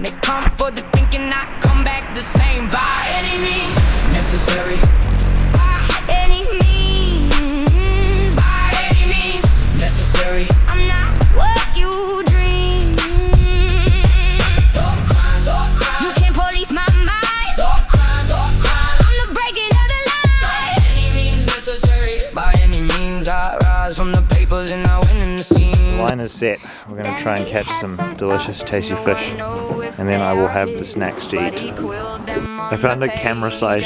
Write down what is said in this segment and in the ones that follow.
They come for the thinking, I come back the same. By any means necessary. By any means. By any means necessary. I'm not what you dream. Don't crime. You can't police my mind. Don't crime. I'm the breaking of the line. By any means necessary. By any means I rise from the papers and I win in the scene. The line is set. We're going to try and catch some delicious tasty fish, and then I will have the snacks to eat. I found a camera shy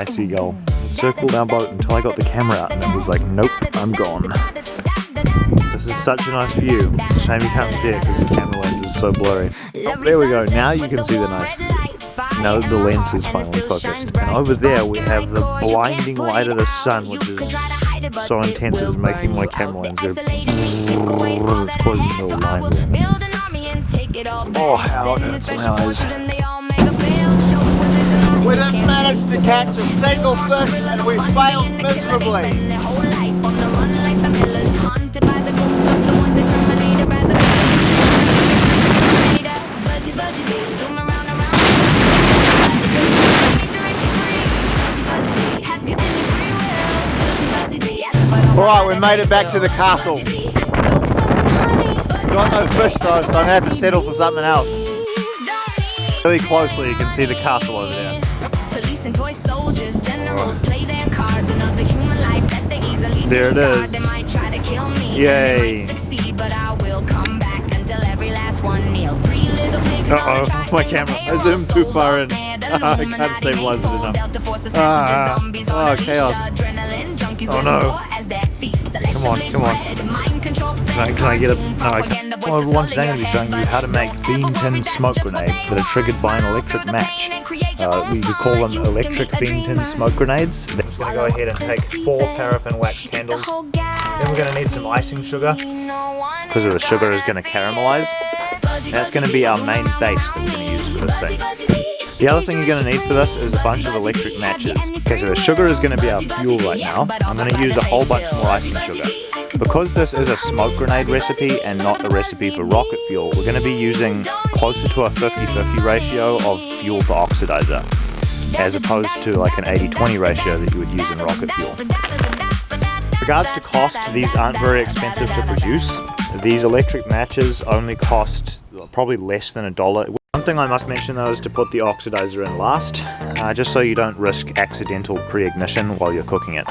seagull. Circled our boat until I got the camera out and it was like, nope, I'm gone. This is such a nice view. It's a shame you can't see it because the camera lens is so blurry. Oh, there we go, now you can see the nice view. Now the lens is finally focused. And over there we have the blinding light of the sun, which is so intense it is making my camera lens go. It's closing the line there. Oh, how it hurts my eyes. We didn't manage to catch a single fish and we failed miserably. Alright, we made it back to the castle. Got no fish though, so I'm going to have to settle for something else. Really closely you can see the castle over there. There it is. Yay. Uh-oh, my camera. I zoomed too far in. I can't stabilize it enough. Oh, chaos. Oh no. Come on. Can I get a... No, I can't. Well, everyone today I'm going to be showing you how to make bean tin smoke grenades that are triggered by an electric match. We could call them electric bean tin smoke grenades. Then we're going to go ahead and take 4 paraffin wax candles. Then we're going to need some icing sugar, because the sugar is going to caramelize. That's going to be our main base that we're going to use for this thing. The other thing you're going to need for this is a bunch of electric matches. Okay, so the sugar is going to be our fuel right now. I'm going to use a whole bunch more icing sugar. Because this is a smoke grenade recipe and not a recipe for rocket fuel, we're going to be using closer to a 50-50 ratio of fuel to oxidizer, as opposed to like an 80-20 ratio that you would use in rocket fuel. In regards to cost, these aren't very expensive to produce. These electric matches only cost probably less than $1. One thing I must mention though is to put the oxidizer in last, just so you don't risk accidental pre-ignition while you're cooking it.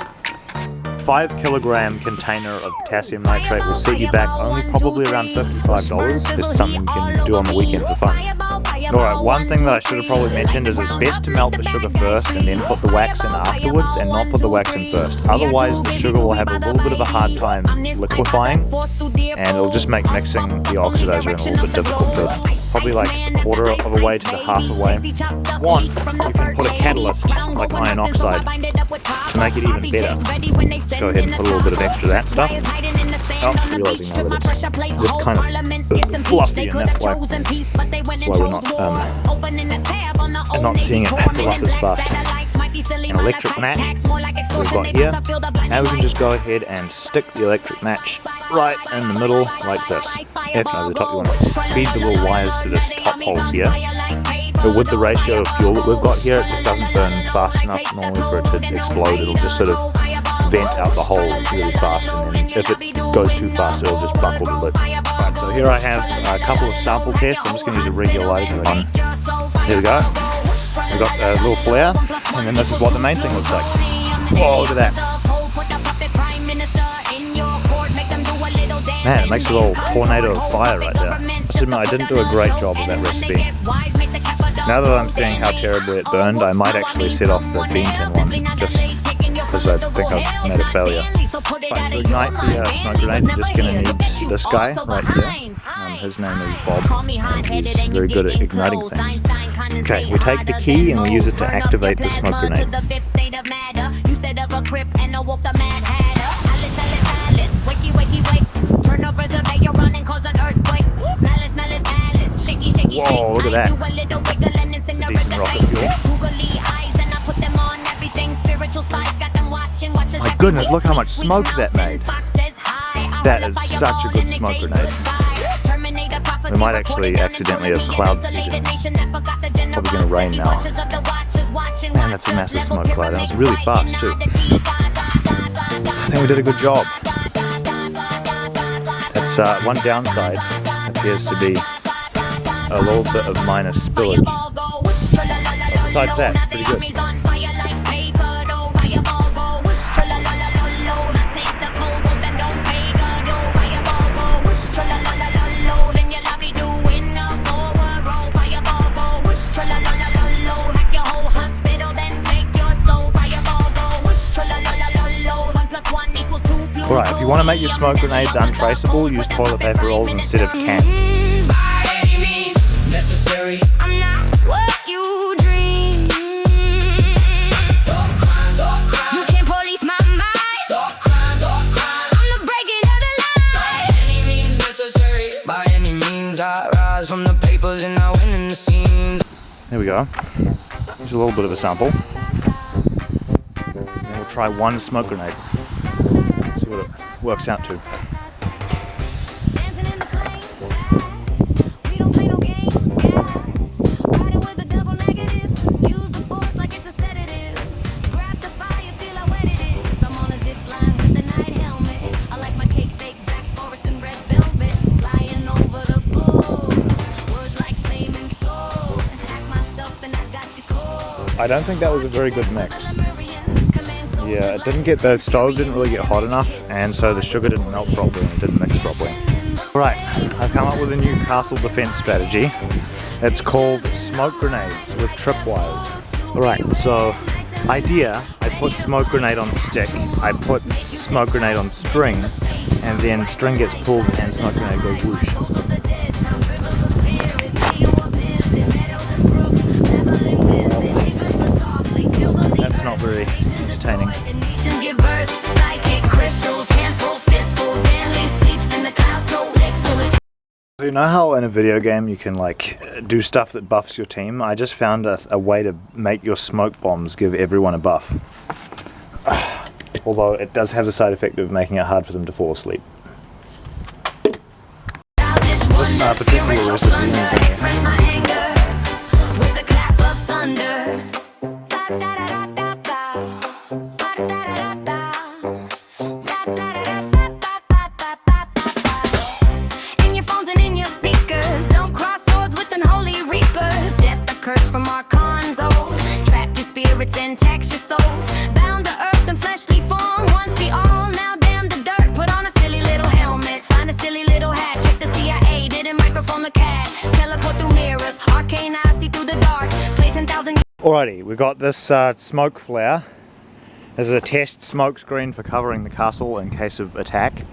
5 kilogram container of potassium nitrate will set you back only probably around $55. It's something you can do on the weekend for fun. Alright, one thing that I should have probably mentioned is it's best to melt the sugar first and then put the wax in afterwards, and not put the wax in first. Otherwise the sugar will have a little bit of a hard time liquefying, and it'll just make mixing the oxidizer in a little bit difficult to probably like a quarter of a way to the half a way. You can put a catalyst like iron oxide to make it even better. Let's go ahead and put a little bit of extra of that stuff. Oh, realising now that it's just kind of fluffy, and that's why we're not seeing it fill up as fast. An electric match we've got here. Now we can just go ahead and stick the electric match right in the middle like this. If over the top you want to feed the little wires to this top hole here. But with the ratio of fuel that we've got here, it just doesn't burn fast enough normally for it to explode. It'll just sort of vent out the hole really fast, and then if it goes too fast it'll just buckle the lid. Right, so here I have a couple of sample tests. I'm just going to use a regular lighter one. Here we go. We've got a little flare, and then this is what the main thing looks like. Whoa, look at that. Man, it makes a little tornado of fire right there. I must admit, I didn't do a great job of that recipe. Now that I'm seeing how terribly it burned, I might actually set off the bean tin one, just because I think I've made a failure. Right, to ignite the smoke grenade, you're just going to need this guy right here. His name is Bob, and he's very good at igniting things. Okay, we take the key and we use it to activate the smoke grenade. Whoa, look at that. It's a decent rocket fuel. My goodness, look how much smoke that made. That is such a good smoke grenade. We might actually accidentally have cloud seeding. Probably going to rain now. Man, that's a massive smoke cloud, and it's really fast too. I think we did a good job. That's one downside. Appears to be a little bit of minor spillage. But besides that, it's pretty good. Alright, if you want to make your smoke grenades untraceable, use toilet paper rolls instead of cans. By any means necessary. I'm not what you dream. You can't police my mind. I'm the breaking of the line. By any means necessary. By any means I rise from the papers and I win in the scenes. There we go. Here's a little bit of a sample. And then we'll try one smoke grenade. See what it works out to. Dancing in the flames, we don't play no games, riding with a double negative, use the force like it's a sedative, grab the fire, feel how wet it is, I'm on a zip line with the night helmet, I like my cake baked, black forest and red velvet, flying over the floor, words like flaming sword, attack my stuff and I got you cold. I don't think that was a very good mix. Yeah, it didn't get, the stove didn't really get hot enough, and so the sugar didn't melt properly and it didn't mix properly. Right, I've come up with a new castle defense strategy. It's called smoke grenades with tripwires. Alright, so idea, I put smoke grenade on stick, I put smoke grenade on string, and then string gets pulled and smoke grenade goes whoosh. That's not very entertaining. So you know how in a video game you can like do stuff that buffs your team? I just found a way to make your smoke bombs give everyone a buff. Although it does have the side effect of making it hard for them to fall asleep. This particular recipe is and tax your souls, bound to earth and fleshly form. Once the all, now damn the dirt. Put on a silly little helmet, find a silly little hat. Check the CIA, didn't microphone the cat. Teleport through mirrors, arcane eyes see through the dark. Play 10,000. Alrighty, we got this smoke flare. This is a test smoke screen for covering the castle in case of attack.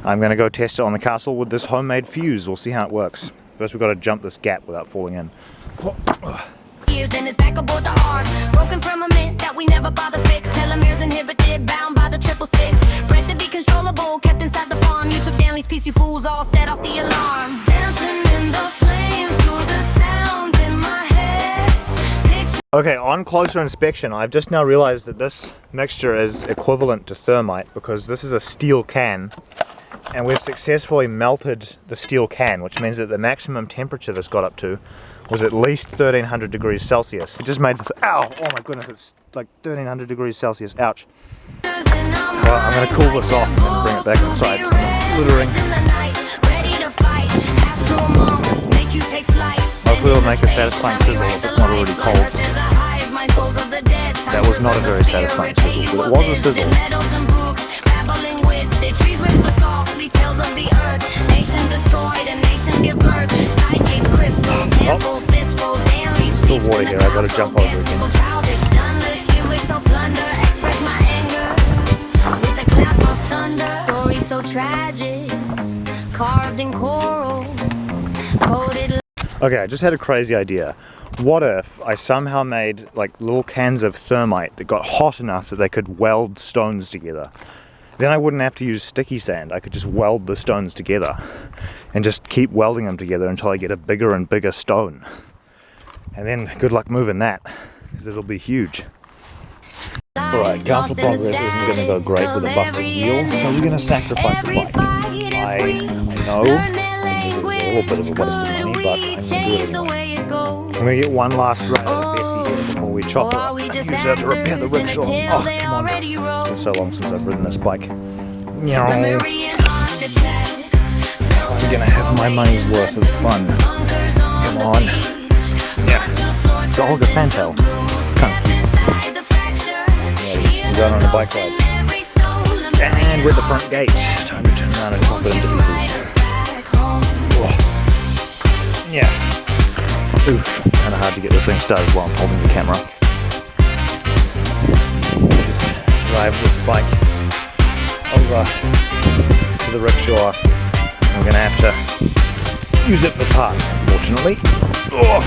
I'm going to go test it on the castle with this homemade fuse. We'll see how it works. First we've got to jump this gap without falling in. Years then it's back aboard the ark, broken from a myth that we never bother fix. Telomeres inhibited, bound by the 666. Bred to be controllable, kept inside the farm. You took Danley's piece, you fools all set off the alarm. Dancing in the flames to the sounds in my head. Okay, on closer inspection, I've just now realized that this mixture is equivalent to thermite because this is a steel can. And we've successfully melted the steel can, which means that the maximum temperature this got up to was at least 1300 degrees Celsius. It just made, ow, oh my goodness, it's like 1300 degrees Celsius, ouch. Well, I'm going to cool this off and then bring it back inside from the littering. Hopefully it'll make a satisfying sizzle if it's not already cold. That was not a very satisfying sizzle, but it was a sizzle. The trees whisper softly, tales of the earth. Nation destroyed and nation give birth. Sidecape crystals, handful fistfuls, Danley sleeps water here, I gotta jump over again. Childish, noneless, you wish so plunder. Express my anger with a clap of thunder. Story so tragic, carved in coral, coded. Okay, I just had a crazy idea. What if I somehow made like little cans of thermite that got hot enough that they could weld stones together? Then I wouldn't have to use sticky sand. I could just weld the stones together and just keep welding them together until I get a bigger and bigger stone. And then good luck moving that, because it'll be huge. Alright, castle progress isn't going to go great with a busted wheel, so we're going to sacrifice a bike. I know this is a little bit of a waste of money, but I'm going to do it anyway. I'm going to get one last ride of Bessie here before we chop her up and use her to repair the rickshaw. Oh, come on. It's been so long since I've ridden this bike. Meow. I'm going to have my money's worth of fun. Come on. Yeah. It's got Olga Fantail. It's kind of cute. Yeah, we're going on a bike ride. And we're at the front gate. Time to turn around and chop it into pieces. Oh. Yeah. Oof. Kind of hard to get this thing started while I'm holding the camera. Just drive this bike over to the rickshaw. I'm going to have to use it for parts, unfortunately. Oh.